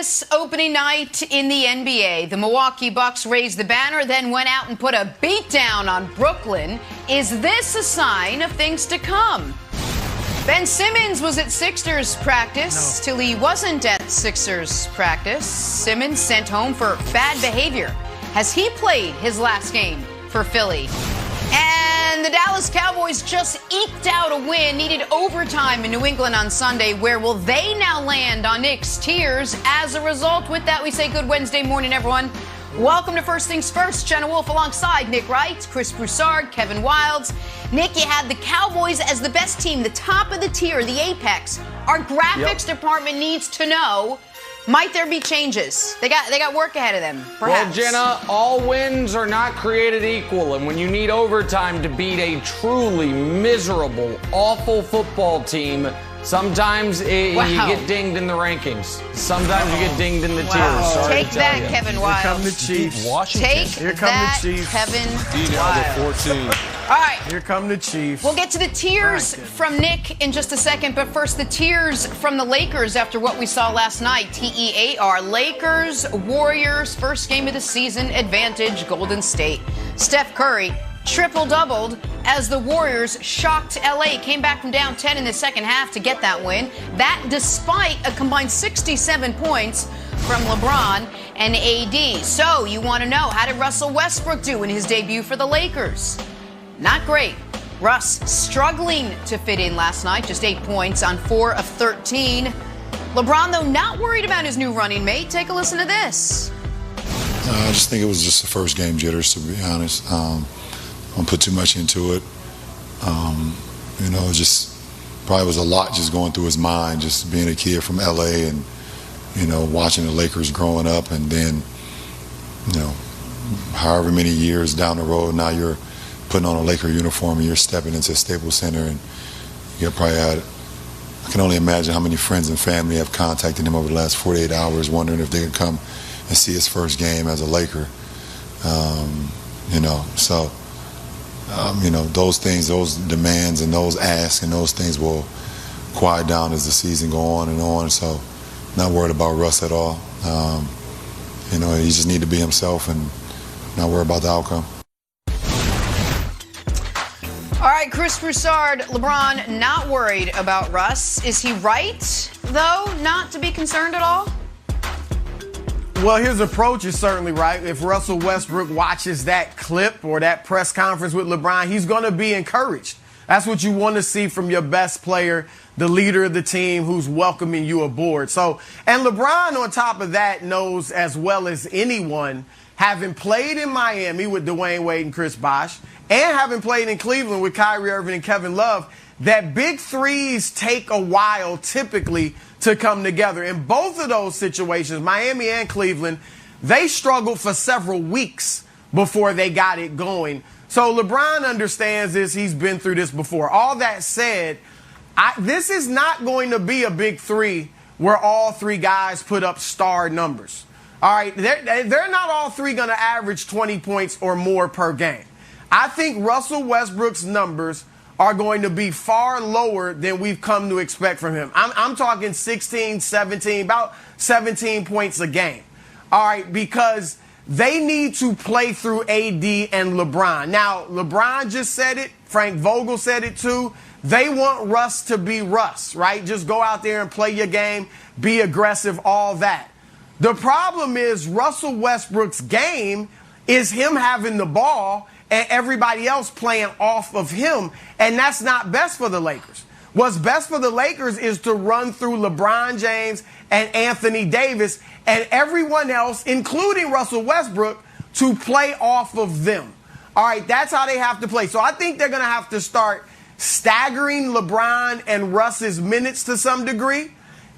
this opening night in the NBA, the Milwaukee Bucks raised the banner, then went out and put a beatdown on Brooklyn. Is this a sign of things to come? Ben Simmons was at Sixers practice till he wasn't at Sixers practice. Simmons sent home for bad behavior. Has he played his last game for Philly? And the Dallas Cowboys just eked out a win, needed overtime in New England on Sunday. Where will they now land on Nick's tiers as a result? With that, we say good Wednesday morning, everyone. Welcome to First Things First. Jenna Wolf alongside Nick Wright, Chris Broussard, Kevin Wildes. Nick, you had the Cowboys as the best team, the top of the tier, the apex. Our graphics department needs to know, might there be changes? They got work ahead of them, perhaps. Well, Jenna, all wins are not created equal. And when you need overtime to beat a truly miserable, awful football team, sometimes you get dinged in the rankings. Sometimes you get dinged in the tiers. Sorry Take that, Kevin Wildes. Here come the Chiefs. Washington. Take Here come that, the Chiefs. Kevin Number Wildes. 14. All right. Here come the Chiefs. We'll get to the tiers from Nick in just a second, but first the tiers from the Lakers after what we saw last night. TEAR, Lakers, Warriors, first game of the season, advantage, Golden State. Steph Curry triple-doubled as the Warriors shocked LA, came back from down 10 in the second half to get that win. That despite a combined 67 points from LeBron and AD. So you want to know, how did Russell Westbrook do in his debut for the Lakers? Not great. Russ struggling to fit in last night, just 8 points on 4 of 13. LeBron, though, not worried about his new running mate. Take a listen to this. I just think it was just the first game jitters, to be honest. I don't put too much into it. Just probably was a lot just going through his mind, just being a kid from LA and, watching the Lakers growing up, and then, however many years down the road, now you're putting on a Laker uniform and you're stepping into Staples Center, and you probably had, I can only imagine how many friends and family have contacted him over the last 48 hours wondering if they could come and see his first game as a Laker. Those things, those demands and those asks and those things will quiet down as the season go on and on. So not worried about Russ at all. He just need to be himself and not worry about the outcome. All right, Chris Broussard, LeBron not worried about Russ. Is he right, though, not to be concerned at all? Well, his approach is certainly right. If Russell Westbrook watches that clip or that press conference with LeBron, he's going to be encouraged. That's what you want to see from your best player, the leader of the team who's welcoming you aboard. And LeBron, on top of that, knows as well as anyone, having played in Miami with Dwayne Wade and Chris Bosh, and having played in Cleveland with Kyrie Irving and Kevin Love, that big threes take a while typically to come together. In both of those situations, Miami and Cleveland, they struggled for several weeks before they got it going. So LeBron understands this. He's been through this before. All that said, this is not going to be a big three where all three guys put up star numbers. All right, they're not all three going to average 20 points or more per game. I think Russell Westbrook's numbers are going to be far lower than we've come to expect from him. I'm talking 16, 17, about 17 points a game. All right, because they need to play through AD and LeBron. Now, LeBron just said it. Frank Vogel said it too. They want Russ to be Russ, right? Just go out there and play your game, be aggressive, all that. The problem is Russell Westbrook's game is him having the ball and everybody else playing off of him, and that's not best for the Lakers. What's best for the Lakers is to run through LeBron James and Anthony Davis and everyone else, including Russell Westbrook, to play off of them. All right, that's how they have to play. So I think they're going to have to start staggering LeBron and Russ's minutes to some degree.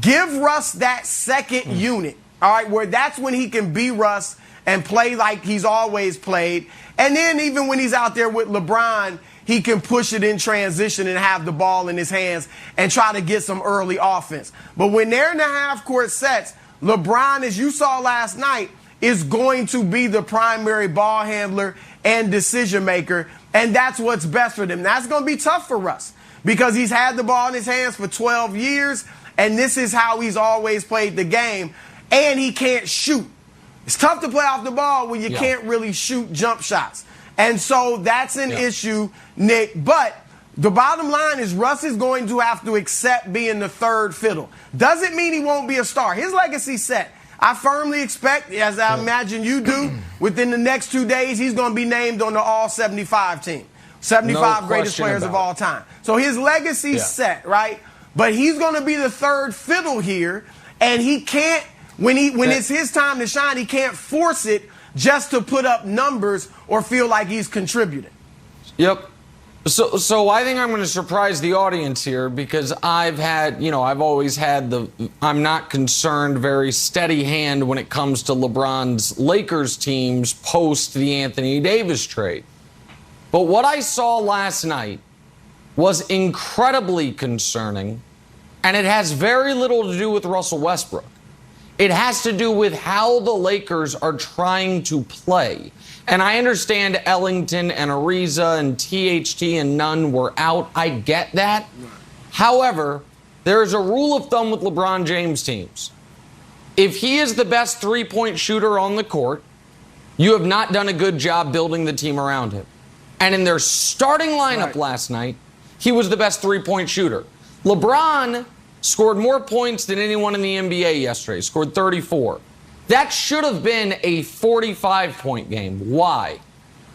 Give Russ that second unit, all right, where that's when he can be Russ and play like he's always played. And then even when he's out there with LeBron, he can push it in transition and have the ball in his hands and try to get some early offense. But when they're in the half-court sets, LeBron, as you saw last night, is going to be the primary ball handler and decision maker, and that's what's best for them. That's going to be tough for Russ because he's had the ball in his hands for 12 years, and this is how he's always played the game. and he can't shoot. It's tough to play off the ball when you can't really shoot jump shots. And so that's an issue, Nick. But the bottom line is Russ is going to have to accept being the third fiddle. Doesn't mean he won't be a star. His legacy's set. I firmly expect, as I imagine you do, within the next 2 days, he's going to be named on the All-75 team. 75 greatest players of all time. So his legacy's set, right? But he's going to be the third fiddle here, and he can't, when it's his time to shine, he can't force it just to put up numbers or feel like he's contributing. Yep. So I think I'm going to surprise the audience here because I've always had I'm not concerned, very steady hand when it comes to LeBron's Lakers teams post the Anthony Davis trade. But what I saw last night was incredibly concerning, and it has very little to do with Russell Westbrook. It has to do with how the Lakers are trying to play. And I understand Ellington and Ariza and THT and Nunn were out. I get that. However, there's a rule of thumb with LeBron James teams. If he is the best three-point shooter on the court, you have not done a good job building the team around him. And in their starting lineup last night, he was the best three-point shooter. LeBron scored more points than anyone in the NBA yesterday, scored 34. That should have been a 45-point game. Why?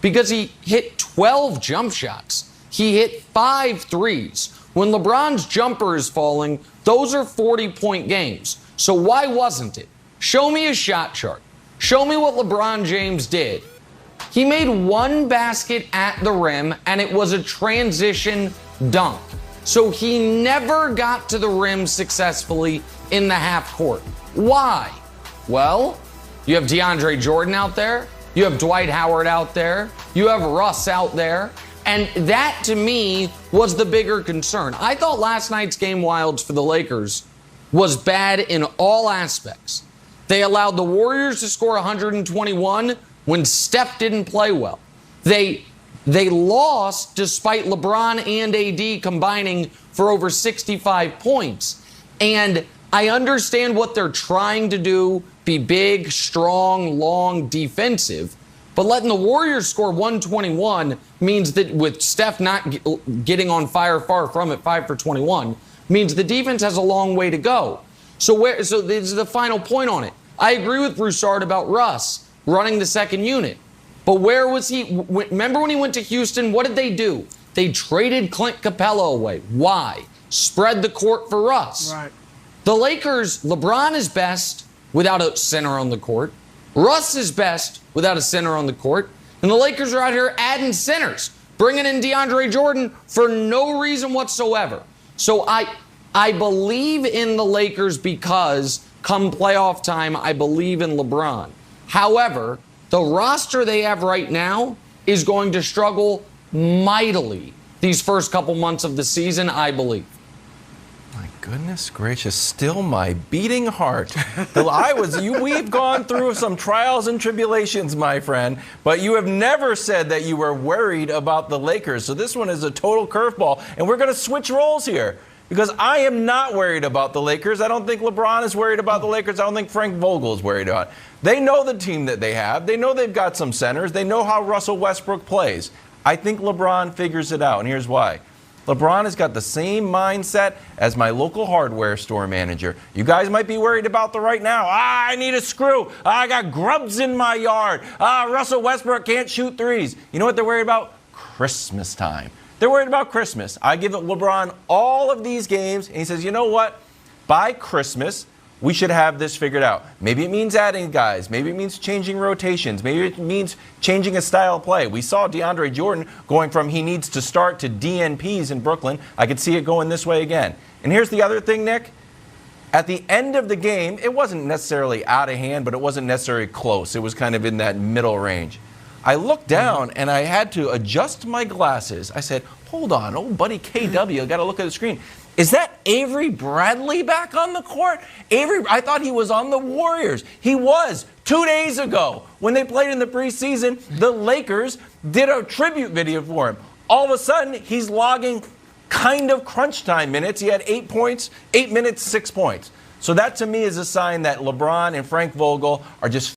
Because he hit 12 jump shots. He hit 5 threes. When LeBron's jumper is falling, those are 40-point games. So why wasn't it? Show me a shot chart. Show me what LeBron James did. He made one basket at the rim, and it was a transition dunk. So he never got to the rim successfully in the half court. Why? Well, you have DeAndre Jordan out there. You have Dwight Howard out there. You have Russ out there. And that, to me, was the bigger concern. I thought last night's game wilds for the Lakers was bad in all aspects. They allowed the Warriors to score 121 when Steph didn't play well. They lost despite LeBron and AD combining for over 65 points. And I understand what they're trying to do, be big, strong, long, defensive. But letting the Warriors score 121 means that with Steph not getting on fire, far from it, 5 for 21, means the defense has a long way to go. So this is the final point on it. I agree with Broussard about Russ running the second unit. But where was he? Remember when he went to Houston, what did they do? They traded Clint Capella away. Why? Spread the court for Russ. Right. The Lakers, LeBron is best without a center on the court. Russ is best without a center on the court. And the Lakers are out here adding centers, bringing in DeAndre Jordan for no reason whatsoever. So I believe in the Lakers because come playoff time, I believe in LeBron. However, the roster they have right now is going to struggle mightily these first couple months of the season, I believe. My goodness gracious, still my beating heart. We've gone through some trials and tribulations, my friend, but you have never said that you were worried about the Lakers. So this one is a total curveball, and we're going to switch roles here. Because I am not worried about the Lakers. I don't think LeBron is worried about the Lakers. I don't think Frank Vogel is worried about it. They know the team that they have. They know they've got some centers. They know how Russell Westbrook plays. I think LeBron figures it out, and here's why. LeBron has got the same mindset as my local hardware store manager. You guys might be worried about the right now. I need a screw. I got grubs in my yard. Russell Westbrook can't shoot threes. You know what they're worried about? Christmas time. They're worried about Christmas. I give LeBron all of these games, and he says, you know what? By Christmas, we should have this figured out. Maybe it means adding guys. Maybe it means changing rotations. Maybe it means changing a style of play. We saw DeAndre Jordan going from he needs to start to DNPs in Brooklyn. I could see it going this way again. And here's the other thing, Nick. At the end of the game, it wasn't necessarily out of hand, but it wasn't necessarily close. It was kind of in that middle range. I looked down, and I had to adjust my glasses. I said, hold on, old buddy KW, I got to look at the screen. Is that Avery Bradley back on the court? I thought he was on the Warriors. He was 2 days ago when they played in the preseason. The Lakers did a tribute video for him. All of a sudden, he's logging kind of crunch time minutes. He had 8 points, 8 minutes, 6 points. So that to me is a sign that LeBron and Frank Vogel are just